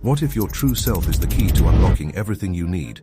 What if your true self is the key to unlocking everything you need?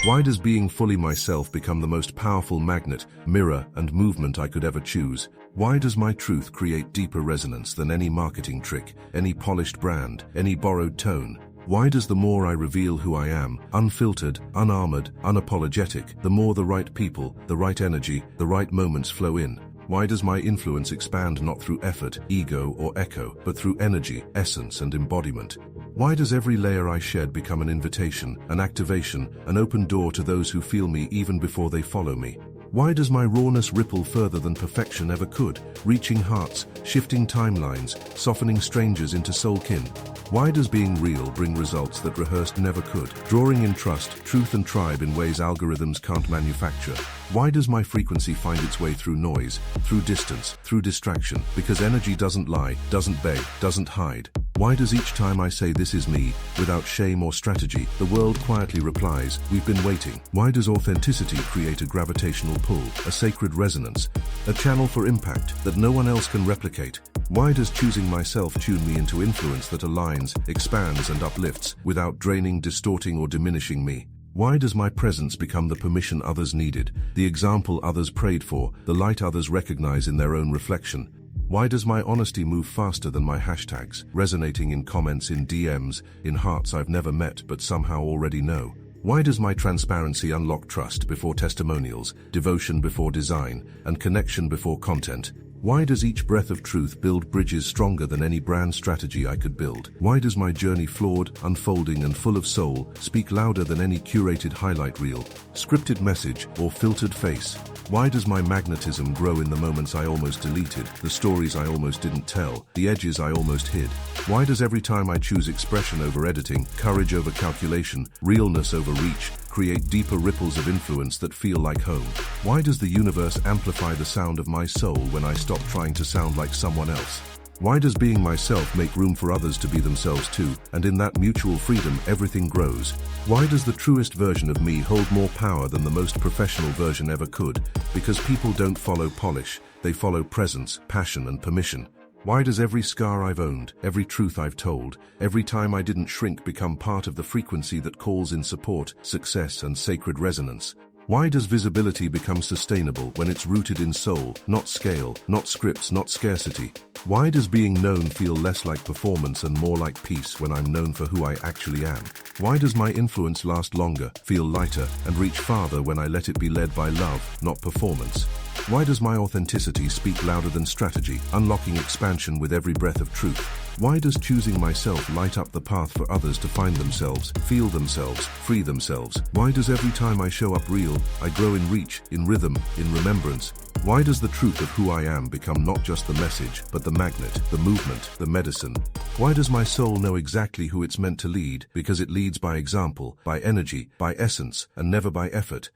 Why does being fully myself become the most powerful magnet, mirror, and movement I could ever choose? Why does my truth create deeper resonance than any marketing trick, any polished brand, any borrowed tone? Why does the more I reveal who I am, unfiltered, unarmored, unapologetic, the more the right people, the right energy, the right moments flow in? Why does my influence expand not through effort, ego, or echo, but through energy, essence, and embodiment? Why does every layer I shed become an invitation, an activation, an open door to those who feel me even before they follow me? Why does my rawness ripple further than perfection ever could, reaching hearts, shifting timelines, softening strangers into soul kin? Why does being real bring results that rehearsed never could, drawing in trust, truth, and tribe in ways algorithms can't manufacture? Why does my frequency find its way through noise, through distance, through distraction? Because energy doesn't lie, doesn't beg, doesn't hide. Why does each time I say this is me, without shame or strategy, the world quietly replies, we've been waiting? Why does authenticity create a gravitational pull, a sacred resonance, a channel for impact that no one else can replicate? Why does choosing myself tune me into influence that aligns, expands, and uplifts, without draining, distorting, or diminishing me? Why does my presence become the permission others needed, the example others prayed for, the light others recognize in their own reflection? Why does my honesty move faster than my hashtags, resonating in comments, in DMs, in hearts I've never met but somehow already know? Why does my transparency unlock trust before testimonials, devotion before design, and connection before content? Why does each breath of truth build bridges stronger than any brand strategy I could build? Why does my journey flawed, unfolding, and full of soul speak louder than any curated highlight reel, scripted message, or filtered face? Why does my magnetism grow in the moments I almost deleted, the stories I almost didn't tell, the edges I almost hid? Why does every time I choose expression over editing, courage over calculation, realness over reach, create deeper ripples of influence that feel like home? Why does the universe amplify the sound of my soul when I stop trying to sound like someone else? Why does being myself make room for others to be themselves too, and in that mutual freedom everything grows? Why does the truest version of me hold more power than the most professional version ever could? Because people don't follow polish, they follow presence, passion, and permission. Why does every scar I've owned, every truth I've told, every time I didn't shrink become part of the frequency that calls in support, success, and sacred resonance? Why does visibility become sustainable when it's rooted in soul, not scale, not scripts, not scarcity? Why does being known feel less like performance and more like peace when I'm known for who I actually am? Why does my influence last longer, feel lighter, and reach farther when I let it be led by love, not performance? Why does my authenticity speak louder than strategy, unlocking expansion with every breath of truth? Why does choosing myself light up the path for others to find themselves, feel themselves, free themselves? Why does every time I show up real, I grow in reach, in rhythm, in remembrance? Why does the truth of who I am become not just the message, but the magnet, the movement, the medicine? Why does my soul know exactly who it's meant to lead? Because it leads by example, by energy, by essence, and never by effort.